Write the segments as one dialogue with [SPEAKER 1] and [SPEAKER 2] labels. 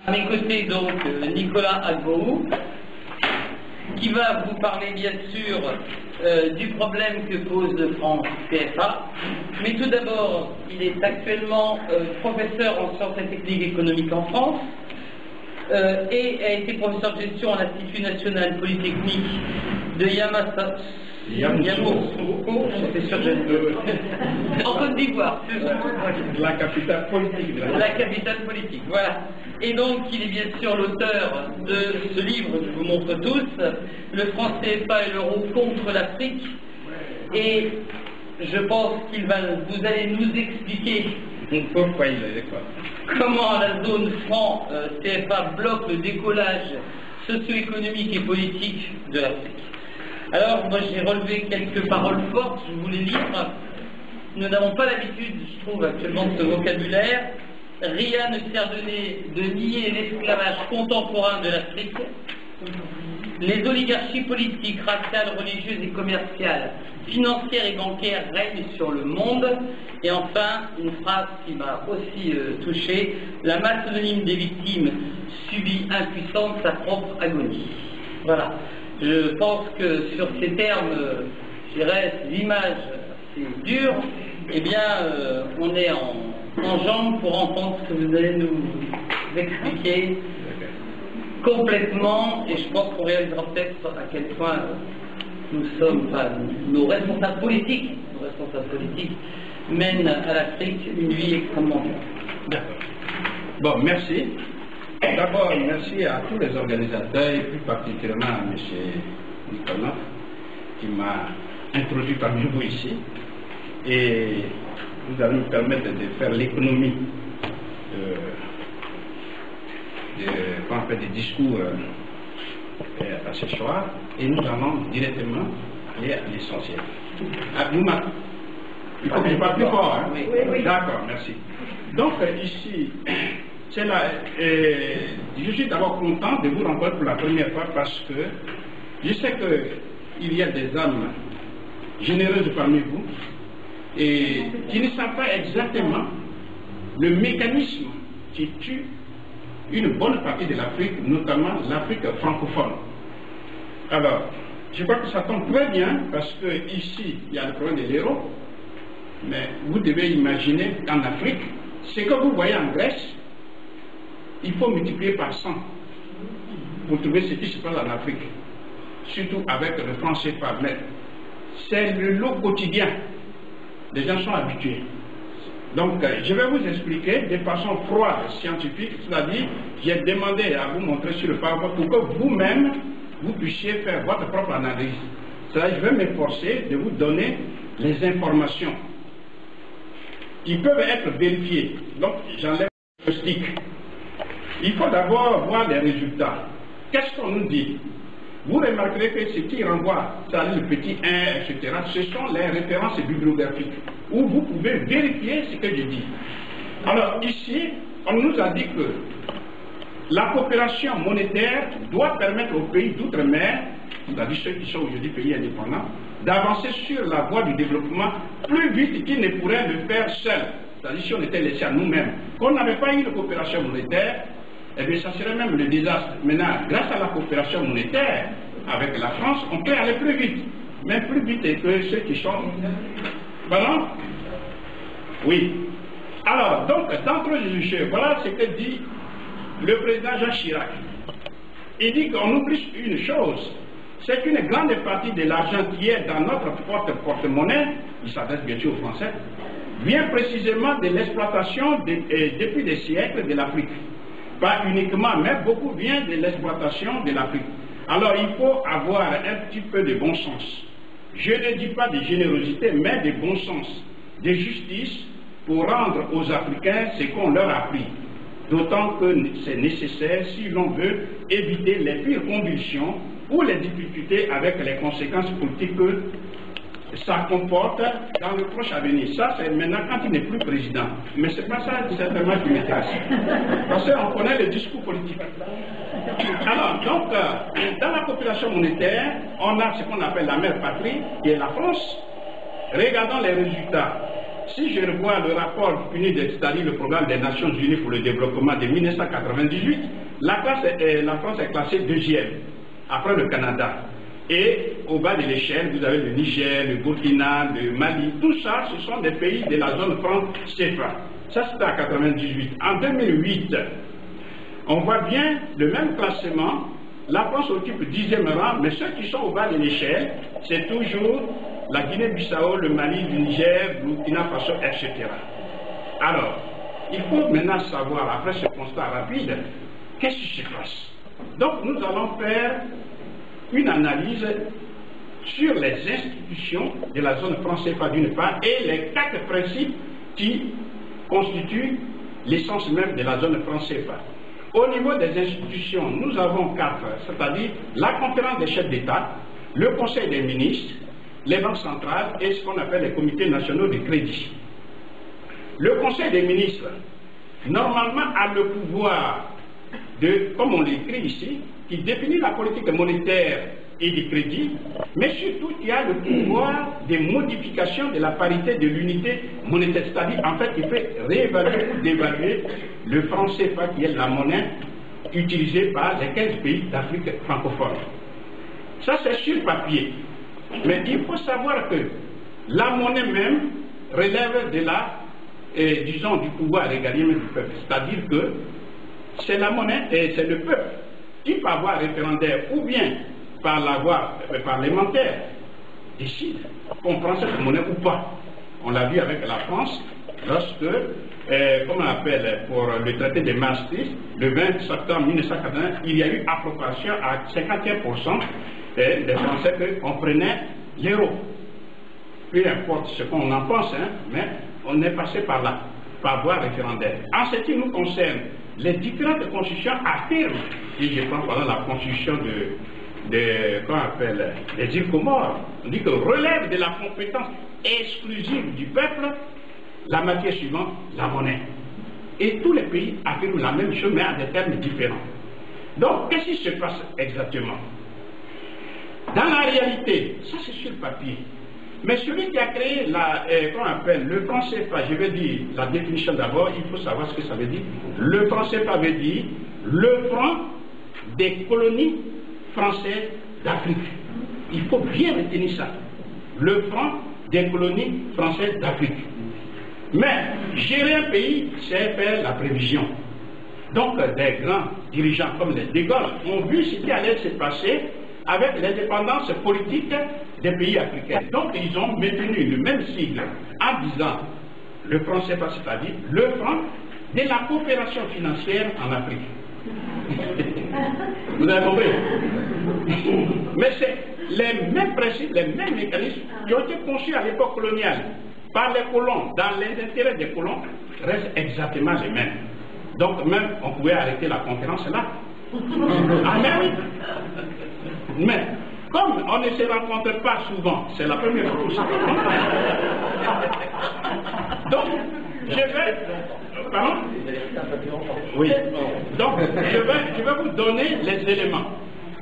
[SPEAKER 1] À mes côtés, donc, Nicolas Agbourou, qui va vous parler, bien sûr, du problème que pose France TF1. Mais tout d'abord, il est actuellement professeur en sciences et techniques économiques en France et a été professeur de gestion à l'Institut national polytechnique de Yamoussoukro, j'étais sûr que j'allais en Côte d'Ivoire,
[SPEAKER 2] la capitale politique.
[SPEAKER 1] La capitale politique, voilà. Et donc, il est bien sûr l'auteur de ce livre que je vous montre tous, Le France TF1 et l'euro contre l'Afrique. Et je pense vous allez nous expliquer
[SPEAKER 2] pourquoi il est quoi.
[SPEAKER 1] Comment la zone franc TF1 bloque le décollage socio-économique et politique de l'Afrique. Alors, moi j'ai relevé quelques paroles fortes, je vous les lire. Nous n'avons pas l'habitude, je trouve, actuellement de ce vocabulaire. Rien ne sert de nier l'esclavage contemporain de l'Afrique. Les oligarchies politiques, raciales, religieuses et commerciales, financières et bancaires règnent sur le monde. Et enfin, une phrase qui m'a aussi touché, la masse anonyme des victimes subit impuissante sa propre agonie. Voilà. Je pense que sur ces termes, je dirais, ces images assez dures, eh bien, on est en jambes pour entendre ce que vous allez nous expliquer complètement, et je pense qu'on réalisera peut-être à quel point nous sommes, enfin, nos responsables politiques mènent à l'Afrique une vie extrêmement dure.
[SPEAKER 2] D'accord. Bon, merci. D'abord, merci à tous les organisateurs et plus particulièrement à M. Nicolas qui m'a introduit parmi vous ici. Et vous allez nous permettre de faire l'économie des discours à ce soir. Et nous allons directement aller à l'essentiel. Il faut que je parle plus fort. Hein? Oui. D'accord, merci. Donc, ici, c'est là, je suis d'abord content de vous rencontrer pour la première fois parce que je sais qu'il y a des âmes généreuses parmi vous et qui ne savent pas exactement le mécanisme qui tue une bonne partie de l'Afrique, notamment l'Afrique francophone. Alors, je crois que ça tombe très bien parce que ici, il y a le problème de l'euro, mais vous devez imaginer qu'en Afrique, ce que vous voyez en Grèce, il faut multiplier par 100 pour trouver ce qui se passe en Afrique, surtout avec le franc CFA. Mais c'est le lot quotidien. Les gens sont habitués. Donc, je vais vous expliquer de façon froide, scientifique, c'est-à-dire, j'ai demandé à vous montrer sur le PowerPoint pour que vous-même, vous puissiez faire votre propre analyse. C'est-à-dire, je vais m'efforcer de vous donner les informations qui peuvent être vérifiées. Donc, j'enlève le stick. Il faut d'abord voir les résultats. Qu'est-ce qu'on nous dit? Vous remarquerez que ce qui renvoie, c'est-à-dire le petit 1, etc., ce sont les références bibliographiques, où vous pouvez vérifier ce que je dis. Alors ici, on nous a dit que la coopération monétaire doit permettre aux pays d'outre-mer, c'est-à-dire ceux qui sont aujourd'hui pays indépendants, d'avancer sur la voie du développement plus vite qu'ils ne pourraient le faire seuls. C'est-à-dire si on était laissé à nous-mêmes. Qu'on n'avait pas eu de coopération monétaire, eh bien, ça serait même le désastre. Maintenant, grâce à la coopération monétaire avec la France, on peut aller plus vite. Même plus vite que ceux qui sont... Voilà. Oui. Alors, donc, d'entre les jeux, voilà ce que dit le président Jacques Chirac. Il dit qu'on oublie une chose, c'est qu'une grande partie de l'argent qui est dans notre porte-monnaie, il s'adresse bien sûr aux Français, vient précisément de l'exploitation depuis des siècles de l'Afrique. Pas uniquement, mais beaucoup vient de l'exploitation de l'Afrique. Alors il faut avoir un petit peu de bon sens. Je ne dis pas de générosité, mais de bon sens, de justice pour rendre aux Africains ce qu'on leur a pris. D'autant que c'est nécessaire si l'on veut éviter les pires convulsions ou les difficultés avec les conséquences politiques que ça comporte dans le proche avenir. Ça, c'est maintenant quand il n'est plus président. Mais ce n'est pas ça certainement qui m'intéresse. Parce qu'on connaît le discours politique. Alors, donc, dans la population monétaire, on a ce qu'on appelle la mère patrie, qui est la France. Regardons les résultats. si je revois le rapport PNUD, c'est-à-dire le programme des Nations Unies pour le développement de 1998, la France est classée deuxième, après le Canada. Et au bas de l'échelle, vous avez le Niger, le Burkina, le Mali, tout ça, ce sont des pays de la zone franc CFA. Ça, c'était en 1998. En 2008, on voit bien le même classement. La France occupe le 10e rang, mais ceux qui sont au bas de l'échelle, c'est toujours la Guinée-Bissau, le Mali, le Niger, le Burkina Faso, etc. Alors, il faut maintenant savoir, après ce constat rapide, qu'est-ce qui se passe. Donc, nous allons faire une analyse sur les institutions de la zone franc CFA d'une part et les 4 principes qui constituent l'essence même de la zone franc CFA. Au niveau des institutions, nous avons 4, c'est-à-dire la conférence des chefs d'État, le conseil des ministres, les banques centrales et ce qu'on appelle les comités nationaux de crédit. Le conseil des ministres, normalement, a le pouvoir de, comme on l'écrit ici, qui définit la politique monétaire et du crédit, mais surtout qui a le pouvoir de modification de la parité de l'unité monétaire. C'est-à-dire, en fait, il fait réévaluer ou dévaluer le franc CFA, qui est la monnaie utilisée par les 15 pays d'Afrique francophone. Ça, c'est sur papier. Mais il faut savoir que la monnaie même relève de la, disons, du pouvoir régalien du peuple. C'est-à-dire que c'est la monnaie et c'est le peuple qui, par voie référendaire ou bien par la voie parlementaire, décide qu'on prend cette monnaie ou pas. On l'a vu avec la France lorsque, comme on appelle pour le traité de Maastricht, le 20 septembre 1980, il y a eu appropriation à 51% des Français qu'on prenait l'euro. Peu importe ce qu'on en pense, hein, mais on est passé par là, par voie référendaire. En ce qui nous concerne, les différentes constitutions affirment, si je prends par exemple la constitution qu'on appelle les îles Comores, on dit que relève de la compétence exclusive du peuple la matière suivante, la monnaie. Et tous les pays affirment la même chose, mais à des termes différents. Donc, qu'est-ce qui se passe exactement? Dans la réalité, ça c'est sur le papier. Mais celui qui a créé qu'on appelle le franc CFA, je vais dire la définition d'abord, il faut savoir ce que ça veut dire. Le franc CFA veut dire le franc des colonies françaises d'Afrique. Il faut bien retenir ça. Le franc des colonies françaises d'Afrique. Mais gérer un pays, c'est faire la prévision. Donc des grands dirigeants comme les De Gaulle ont vu ce qui allait se passer avec l'indépendance politique des pays africains. Donc ils ont maintenu le même sigle en disant le franc CFA, c'est-à-dire le franc de la coopération financière en Afrique. Vous avez compris? Mais c'est les mêmes principes, les mêmes mécanismes qui ont été conçus à l'époque coloniale par les colons, dans les intérêts des colons, restent exactement les mêmes. Donc même, on pouvait arrêter la conférence là. Ah mais oui. Mais, comme on ne se rencontre pas souvent, c'est la première fois que ça. Donc, je vais... Pardon? Oui. Donc, je vais vous donner les éléments.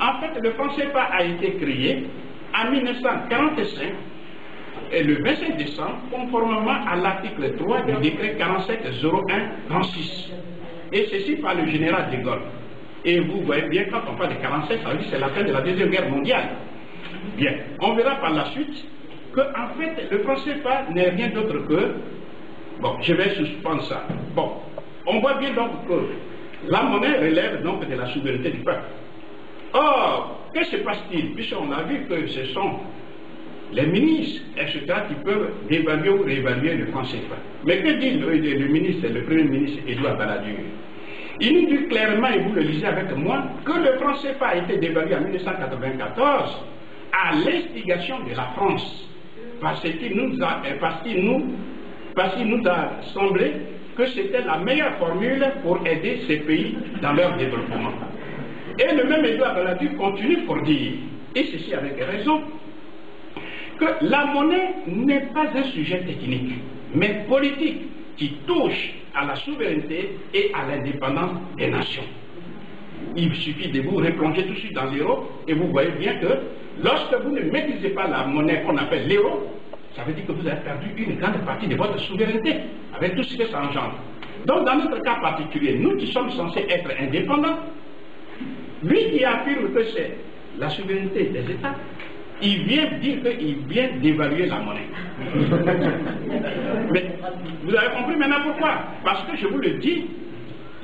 [SPEAKER 2] En fait, le franc CFA a été créé en 1945, et le 25 décembre, conformément à l'article 3 du décret 47-01-36. Et ceci par le général de Gaulle. Et vous voyez bien, quand on parle de 47, ça veut dire que c'est la fin de la Deuxième Guerre mondiale. Bien, on verra par la suite que, en fait, le franc CFA n'est rien d'autre que... Bon, je vais suspendre ça. Bon, on voit bien donc que la monnaie relève donc de la souveraineté du peuple. Or, que se passe-t-il? Puisqu'on a vu que ce sont les ministres, etc., qui peuvent dévaluer ou réévaluer le franc CFA. Mais que dit le ministre, le Premier ministre Edouard Balladur? Il nous dit clairement, et vous le lisez avec moi, que le franc CFA a été dévalué en 1994 à l'instigation de la France, parce qu'il nous a semblé que c'était la meilleure formule pour aider ces pays dans leur développement. Et le même Edouard Balladur continue pour dire, et ceci avec raison, que la monnaie n'est pas un sujet technique, mais politique, qui touche à la souveraineté et à l'indépendance des nations. Il suffit de vous replonger tout de suite dans l'euro et vous voyez bien que lorsque vous ne maîtrisez pas la monnaie qu'on appelle l'euro, ça veut dire que vous avez perdu une grande partie de votre souveraineté, avec tout ce que ça engendre. Donc, dans notre cas particulier, nous qui sommes censés être indépendants, lui qui affirme que c'est la souveraineté des États, il vient dire qu'il vient d'évaluer la monnaie. Mais vous avez compris maintenant pourquoi? Parce que je vous le dis,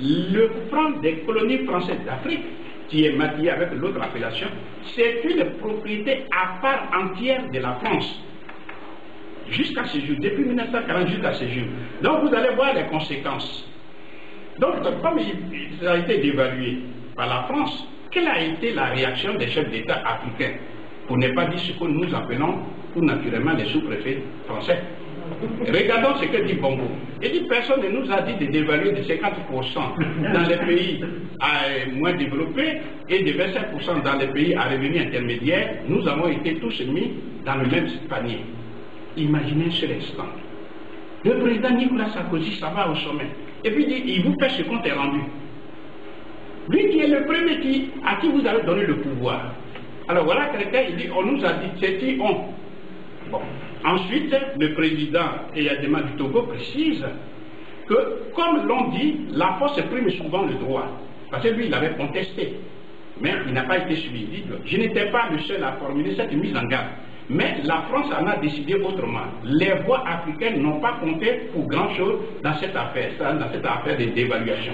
[SPEAKER 2] le franc des colonies françaises d'Afrique, qui est maquillé avec l'autre appellation, c'est une propriété à part entière de la France. Jusqu'à ce jour, depuis 1940 jusqu'à ce jour. Donc vous allez voir les conséquences. Donc comme il a été dévalué par la France, quelle a été la réaction des chefs d'État africains? Pour ne pas dire ce que nous appelons tout naturellement les sous-préfets français. Regardons ce que dit Bongo. Il dit personne ne nous a dit de dévaluer de 50% dans les pays moins développés et de 25% dans les pays à revenus intermédiaires. Nous avons été tous mis dans le même panier. Imaginez ce instant. Le président Nicolas Sarkozy, ça va au sommet. Et puis il vous fait ce compte rendu. Lui qui est le premier à qui vous avez donné le pouvoir. Alors voilà quelqu'un, il dit, on nous a dit, c'est qui on. Bon. Ensuite, le président Eyadema du Togo précise que, comme l'on dit, la force prime souvent le droit. Parce que lui, il avait contesté, mais il n'a pas été suivi. Je n'étais pas le seul à formuler cette mise en garde. Mais la France en a décidé autrement. Les voix africaines n'ont pas compté pour grand-chose dans cette affaire de dévaluation.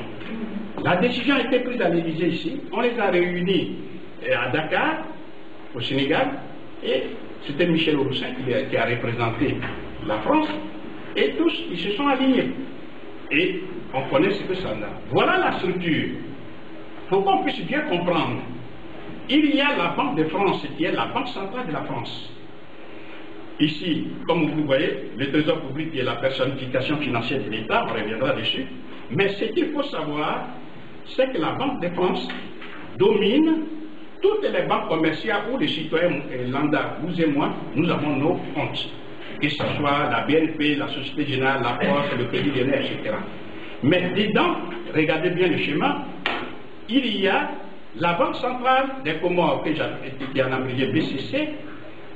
[SPEAKER 2] La décision a été prise à l'Élysée ici. On les a réunis à Dakar, au Sénégal, et c'était Michel Aurussin qui a représenté la France, et tous, ils se sont alignés. Et on connaît ce que ça donne. Voilà la structure. Il faut qu'on puisse bien comprendre. Il y a la Banque de France, qui est la Banque centrale de la France. Ici, comme vous voyez, le Trésor public qui est la personnification financière de l'État, on reviendra dessus. Mais ce qu'il faut savoir, c'est que la Banque de France domine toutes les banques commerciales où les citoyens lambda, vous et moi, nous avons nos comptes. Que ce soit la BNP, la Société Générale, la Poste, le Crédit Lyonnais, etc. Mais dedans, regardez bien le schéma, il y a la Banque centrale des Comores, qui en abrégé BCC,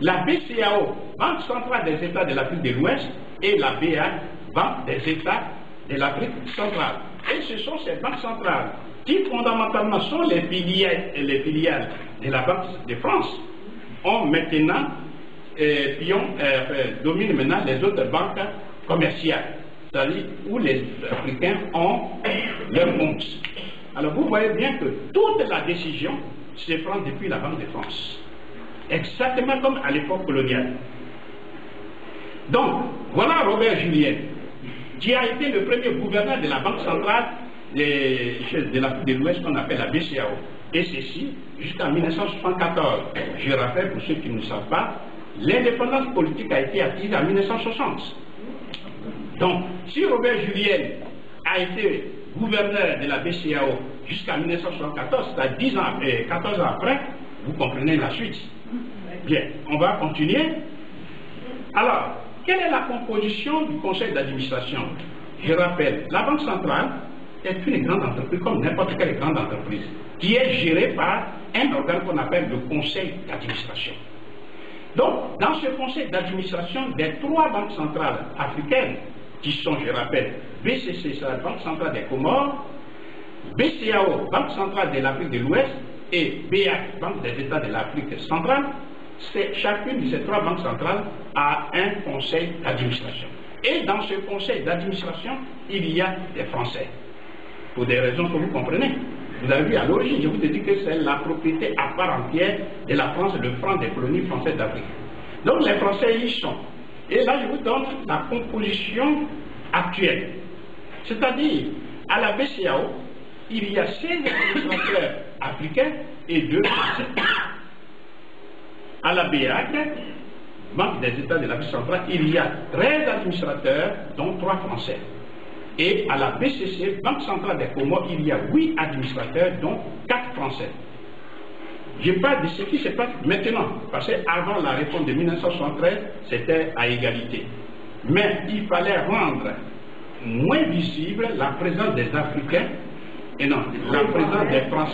[SPEAKER 2] la BCAO, Banque centrale des États de l'Afrique de l'Ouest, et la BA, Banque des États de l'Afrique centrale. Et ce sont ces banques centrales qui fondamentalement sont les filiales de la Banque de France, ont maintenant, dominent maintenant les autres banques commerciales, c'est-à-dire où les Africains ont leurs comptes. Alors vous voyez bien que toute la décision se prend depuis la Banque de France. Exactement comme à l'époque coloniale. Donc, voilà Robert Julien, qui a été le premier gouverneur de la Banque centrale de l'Afrique de l'Ouest qu'on appelle la BCAO. Et ceci jusqu'en 1974. Je rappelle pour ceux qui ne savent pas, l'indépendance politique a été acquise en 1960. Donc, si Robert Julien a été gouverneur de la BCAO jusqu'en 1974, c'est-à-dire 14 ans après, vous comprenez la suite. Bien, on va continuer. Alors, quelle est la composition du conseil d'administration? Je rappelle, la Banque centrale est une grande entreprise, comme n'importe quelle grande entreprise, qui est gérée par un organe qu'on appelle le conseil d'administration. Donc, dans ce conseil d'administration des trois banques centrales africaines, qui sont, je rappelle, BCC, c'est la Banque centrale des Comores, BCAO, Banque centrale de l'Afrique de l'Ouest, et BAC, Banque des États de l'Afrique centrale, chacune de ces trois banques centrales a un conseil d'administration. Et dans ce conseil d'administration, il y a des Français. Pour des raisons que vous comprenez. Vous avez vu à l'origine, je vous ai dit que c'est la propriété à part entière de la France, le franc des colonies françaises d'Afrique. Donc les Français y sont. Et là, je vous donne la composition actuelle. C'est-à-dire, à la BCAO, il y a 16 administrateurs africains et 2 Français. À la BAC, Banque des États de l'Afrique centrale, il y a 13 administrateurs, dont 3 Français. Et à la BCC, Banque centrale des Comores, il y a 8 administrateurs, dont 4 Français. Je parle de ce qui se passe maintenant, parce qu'avant la réforme de 1973, c'était à égalité. Mais il fallait rendre moins visible la présence des Africains, et non, la présence des Français.